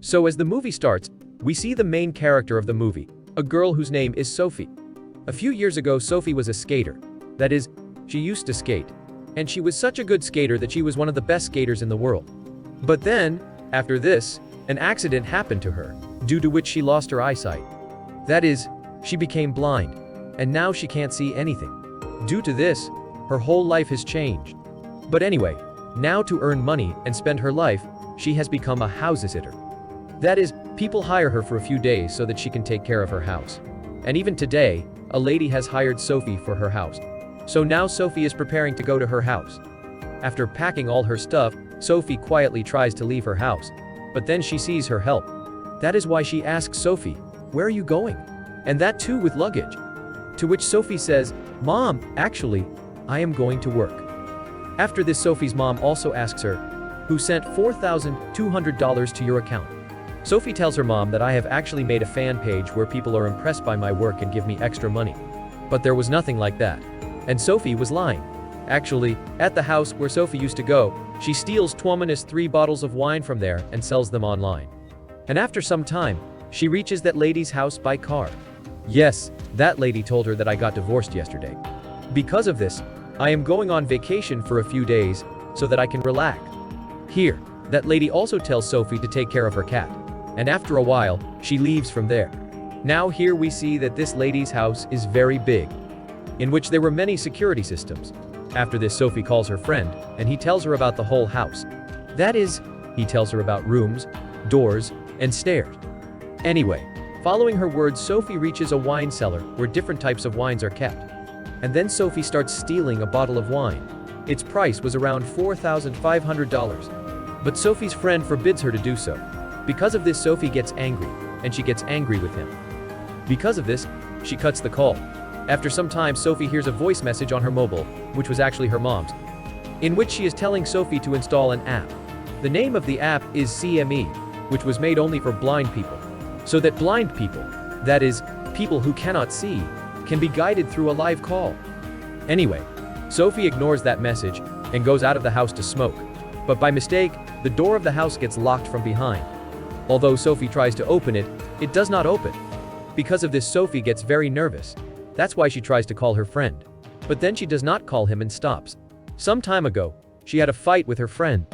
So as the movie starts, we see the main character of the movie, a girl whose name is Sophie. A few years ago, Sophie was a skater. That is, she used to skate. And she was such a good skater that she was one of the best skaters in the world. But then, after this, an accident happened to her, due to which she lost her eyesight. That is, she became blind, and now she can't see anything. Due to this, her whole life has changed. But anyway, now to earn money and spend her life, she has become a house sitter. That is, people hire her for a few days so that she can take care of her house. And even today, a lady has hired Sophie for her house. So now Sophie is preparing to go to her house. After packing all her stuff, Sophie quietly tries to leave her house. But then she sees her help. That is why she asks Sophie, "Where are you going?" And that too with luggage. To which Sophie says, "Mom, actually, I am going to work." After this, Sophie's mom also asks her, "Who sent $4,200 to your account?" Sophie tells her mom that I have actually made a fan page where people are impressed by my work and give me extra money. But there was nothing like that. And Sophie was lying. Actually, at the house where Sophie used to go, she steals 3 bottles of wine from there and sells them online. And after some time, she reaches that lady's house by car. Yes, that lady told her that I got divorced yesterday. Because of this, I am going on vacation for a few days so that I can relax. Here, that lady also tells Sophie to take care of her cat. And after a while, she leaves from there. Now here we see that this lady's house is very big, in which there were many security systems. After this, Sophie calls her friend, and he tells her about the whole house. That is, he tells her about rooms, doors, and stairs. Anyway, following her words, Sophie reaches a wine cellar where different types of wines are kept. And then Sophie starts stealing a bottle of wine. Its price was around $4,500. But Sophie's friend forbids her to do so. Because of this, Sophie gets angry, and she gets angry with him. Because of this, she cuts the call. After some time, Sophie hears a voice message on her mobile, which was actually her mom's, in which she is telling Sophie to install an app. The name of the app is CME, which was made only for blind people, so that blind people, that is, people who cannot see, can be guided through a live call. Anyway, Sophie ignores that message and goes out of the house to smoke. But by mistake, the door of the house gets locked from behind. Although Sophie tries to open it, it does not open. Because of this, Sophie gets very nervous. That's why she tries to call her friend. But then she does not call him and stops. Some time ago, she had a fight with her friend.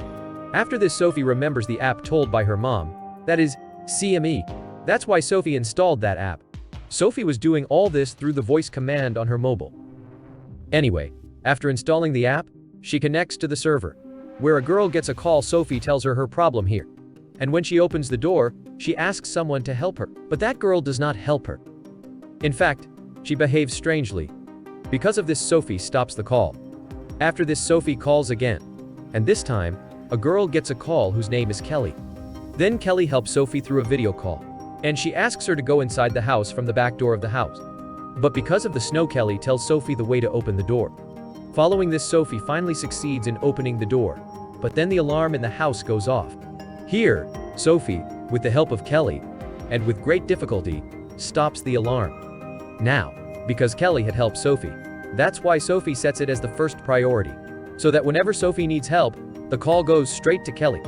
After this, Sophie remembers the app told by her mom, that is, CME. That's why Sophie installed that app. Sophie was doing all this through the voice command on her mobile. Anyway, after installing the app, she connects to the server. Where a girl gets a call, Sophie tells her problem here. And when she opens the door, she asks someone to help her. But that girl does not help her. In fact, she behaves strangely. Because of this, Sophie stops the call. After this, Sophie calls again. And this time, a girl gets a call whose name is Kelly. Then Kelly helps Sophie through a video call. And she asks her to go inside the house from the back door of the house. But because of the snow, Kelly tells Sophie the way to open the door. Following this, Sophie finally succeeds in opening the door. But then the alarm in the house goes off. Here, Sophie, with the help of Kelly, and with great difficulty, stops the alarm. Now, because Kelly had helped Sophie, that's why Sophie sets it as the first priority, so that whenever Sophie needs help, the call goes straight to Kelly.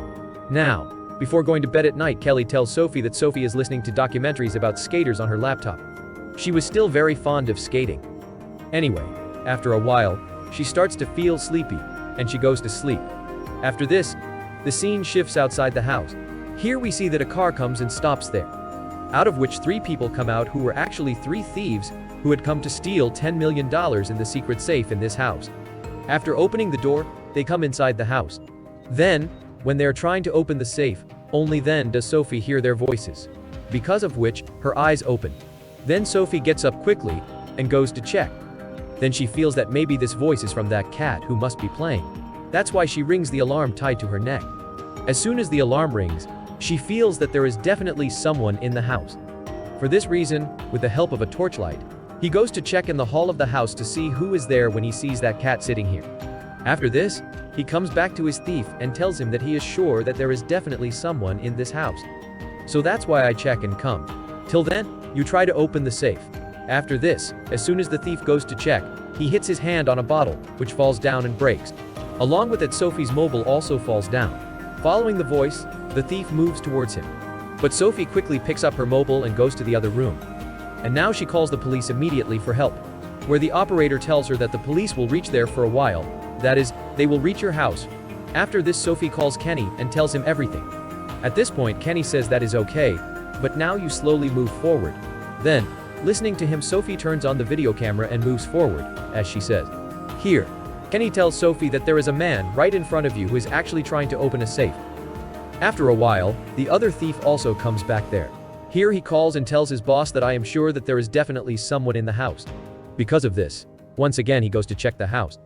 Now, before going to bed at night, Kelly tells Sophie that Sophie is listening to documentaries about skaters on her laptop. She was still very fond of skating. Anyway, after a while, she starts to feel sleepy, and she goes to sleep. After this, the scene shifts outside the house. Here we see that a car comes and stops there, out of which 3 people come out who were actually 3 thieves who had come to steal $10 million in the secret safe in this house. After opening the door, they come inside the house. Then, when they are trying to open the safe, only then does Sophie hear their voices, because of which her eyes open. Then Sophie gets up quickly and goes to check. Then she feels that maybe this voice is from that cat who must be playing. That's why she rings the alarm tied to her neck. As soon as the alarm rings, she feels that there is definitely someone in the house. For this reason, with the help of a torchlight, he goes to check in the hall of the house to see who is there when he sees that cat sitting here. After this, he comes back to his thief and tells him that he is sure that there is definitely someone in this house. So that's why I check and come. Till then, you try to open the safe. After this, as soon as the thief goes to check, he hits his hand on a bottle, which falls down and breaks. Along with it, Sophie's mobile also falls down. Following the voice, the thief moves towards him. But Sophie quickly picks up her mobile and goes to the other room. And now she calls the police immediately for help, where the operator tells her that the police will reach there for a while, that is, they will reach your house. After this, Sophie calls Kenny and tells him everything. At this point, Kenny says that is okay, but now you slowly move forward. Then, listening to him, Sophie turns on the video camera and moves forward, as she says. Here, Kenny tells Sophie that there is a man right in front of you who is actually trying to open a safe. After a while, the other thief also comes back there. Here he calls and tells his boss that I am sure that there is definitely someone in the house. Because of this, once again he goes to check the house.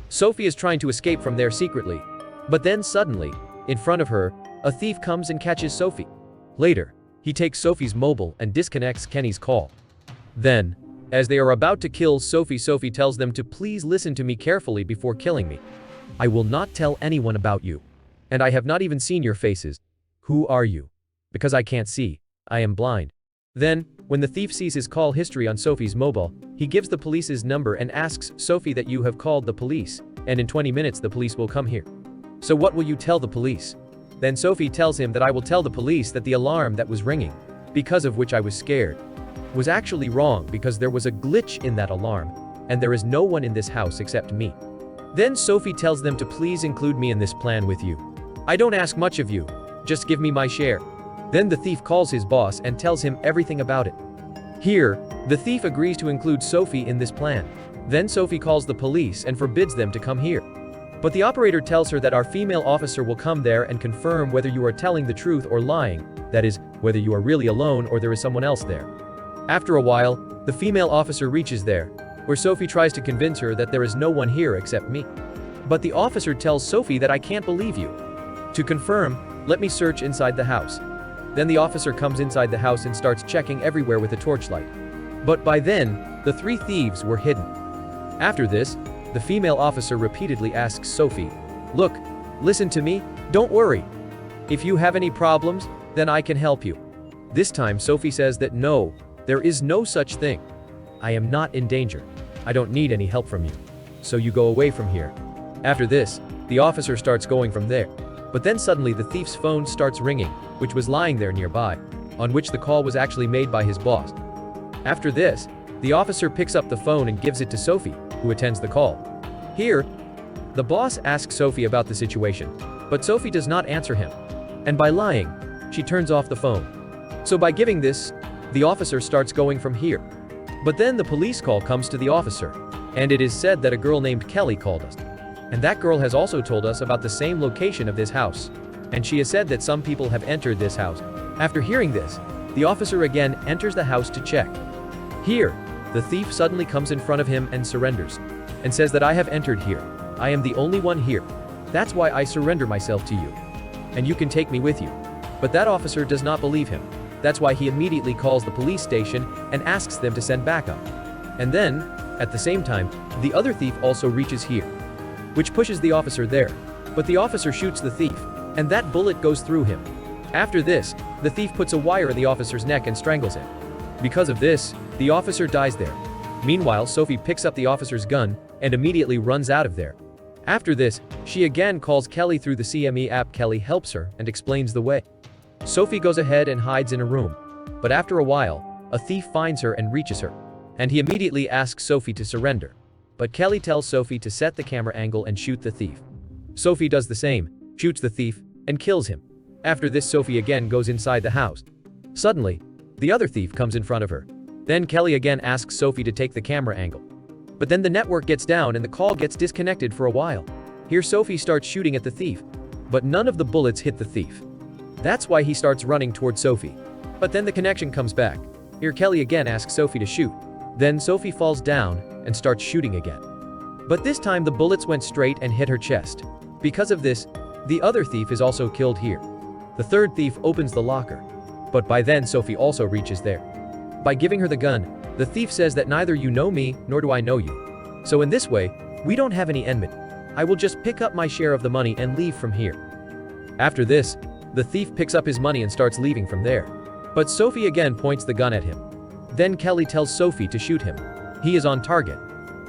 Sophie is trying to escape from there secretly, but then suddenly, in front of her, a thief comes and catches Sophie. Later, he takes Sophie's mobile and disconnects Kenny's call. Then, as they are about to kill Sophie, Sophie tells them to please listen to me carefully before killing me. I will not tell anyone about you. And I have not even seen your faces. Who are you? Because I can't see. I am blind. Then, when the thief sees his call history on Sophie's mobile, he gives the police's number and asks Sophie that you have called the police, and in 20 minutes the police will come here. So what will you tell the police? Then Sophie tells him that I will tell the police that the alarm that was ringing, because of which I was scared, was actually wrong because there was a glitch in that alarm, and there is no one in this house except me. Then Sophie tells them to please include me in this plan with you. I don't ask much of you, just give me my share. Then the thief calls his boss and tells him everything about it. Here, the thief agrees to include Sophie in this plan. Then Sophie calls the police and forbids them to come here. But the operator tells her that our female officer will come there and confirm whether you are telling the truth or lying, that is, whether you are really alone or there is someone else there. After a while, the female officer reaches there, where Sophie tries to convince her that there is no one here except me. But the officer tells Sophie that I can't believe you. To confirm, let me search inside the house. Then the officer comes inside the house and starts checking everywhere with a torchlight. But by then, the three thieves were hidden. After this, the female officer repeatedly asks Sophie, "Look, listen to me, don't worry. If you have any problems, then I can help you." This time Sophie says that no, there is no such thing. I am not in danger. I don't need any help from you. So you go away from here. After this, the officer starts going from there. But then suddenly the thief's phone starts ringing, which was lying there nearby, on which the call was actually made by his boss. After this, the officer picks up the phone and gives it to Sophie, who attends the call. Here, the boss asks Sophie about the situation, but Sophie does not answer him. And by lying, she turns off the phone. So by giving this, the officer starts going from here. But then the police call comes to the officer, and it is said that a girl named Kelly called us. And that girl has also told us about the same location of this house. And she has said that some people have entered this house. After hearing this, the officer again enters the house to check. Here, the thief suddenly comes in front of him and surrenders, and says that I have entered here. I am the only one here. That's why I surrender myself to you. And you can take me with you. But that officer does not believe him. That's why he immediately calls the police station and asks them to send backup. And then, at the same time, the other thief also reaches here, which pushes the officer there. But the officer shoots the thief, and that bullet goes through him. After this, the thief puts a wire in the officer's neck and strangles him. Because of this, the officer dies there. Meanwhile, Sophie picks up the officer's gun and immediately runs out of there. After this, she again calls Kelly through the CME app. Kelly helps her and explains the way. Sophie goes ahead and hides in a room. But after a while, a thief finds her and reaches her. And he immediately asks Sophie to surrender. But Kelly tells Sophie to set the camera angle and shoot the thief. Sophie does the same, shoots the thief, and kills him. After this, Sophie again goes inside the house. Suddenly, the other thief comes in front of her. Then Kelly again asks Sophie to take the camera angle. But then the network gets down and the call gets disconnected for a while. Here Sophie starts shooting at the thief, but none of the bullets hit the thief. That's why he starts running toward Sophie. But then the connection comes back. Here Kelly again asks Sophie to shoot. Then Sophie falls down and starts shooting again. But this time the bullets went straight and hit her chest. Because of this, the other thief is also killed here. The third thief opens the locker. But by then Sophie also reaches there. By giving her the gun, the thief says that neither you know me nor do I know you. So in this way, we don't have any enmity. I will just pick up my share of the money and leave from here. After this, the thief picks up his money and starts leaving from there. But Sophie again points the gun at him. Then Kelly tells Sophie to shoot him. He is on target.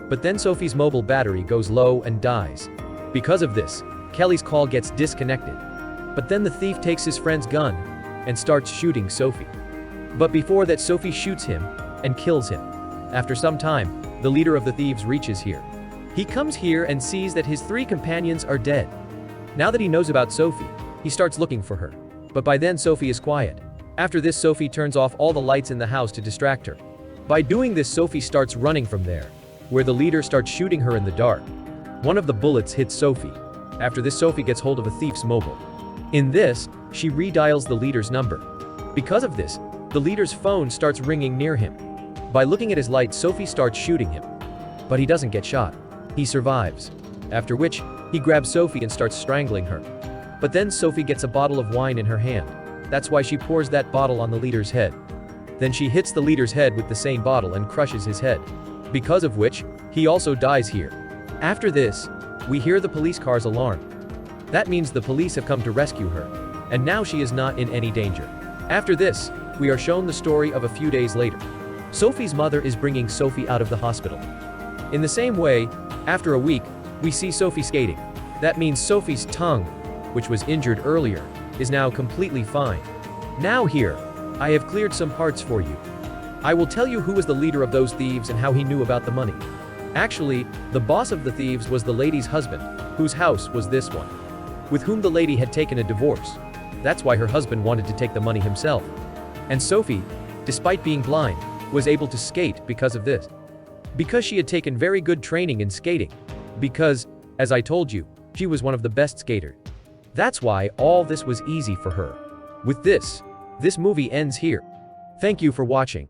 But then Sophie's mobile battery goes low and dies. Because of this, Kelly's call gets disconnected. But then the thief takes his friend's gun, and starts shooting Sophie. But before that, Sophie shoots him and kills him. After some time, the leader of the thieves reaches here. He comes here and sees that his 3 companions are dead. Now that he knows about Sophie, he starts looking for her. But by then Sophie is quiet. After this, Sophie turns off all the lights in the house to distract her. By doing this, Sophie starts running from there, where the leader starts shooting her in the dark. One of the bullets hits Sophie. After this, Sophie gets hold of a thief's mobile. In this, she redials the leader's number. Because of this, the leader's phone starts ringing near him. By looking at his lights, Sophie starts shooting him. But he doesn't get shot. He survives. After which, he grabs Sophie and starts strangling her. But then Sophie gets a bottle of wine in her hand. That's why she pours that bottle on the leader's head. Then she hits the leader's head with the same bottle and crushes his head. Because of which, he also dies here. After this, we hear the police car's alarm. That means the police have come to rescue her, and now she is not in any danger. After this, we are shown the story of a few days later. Sophie's mother is bringing Sophie out of the hospital. In the same way, after a week, we see Sophie skating. That means Sophie's tongue, which was injured earlier, is now completely fine. Now here, I have cleared some parts for you. I will tell you who was the leader of those thieves and how he knew about the money. Actually, the boss of the thieves was the lady's husband, whose house was this one, with whom the lady had taken a divorce. That's why her husband wanted to take the money himself. And Sophie, despite being blind, was able to skate because of this. Because she had taken very good training in skating. Because, as I told you, she was one of the best skaters. That's why all this was easy for her. With this movie ends here. Thank you for watching.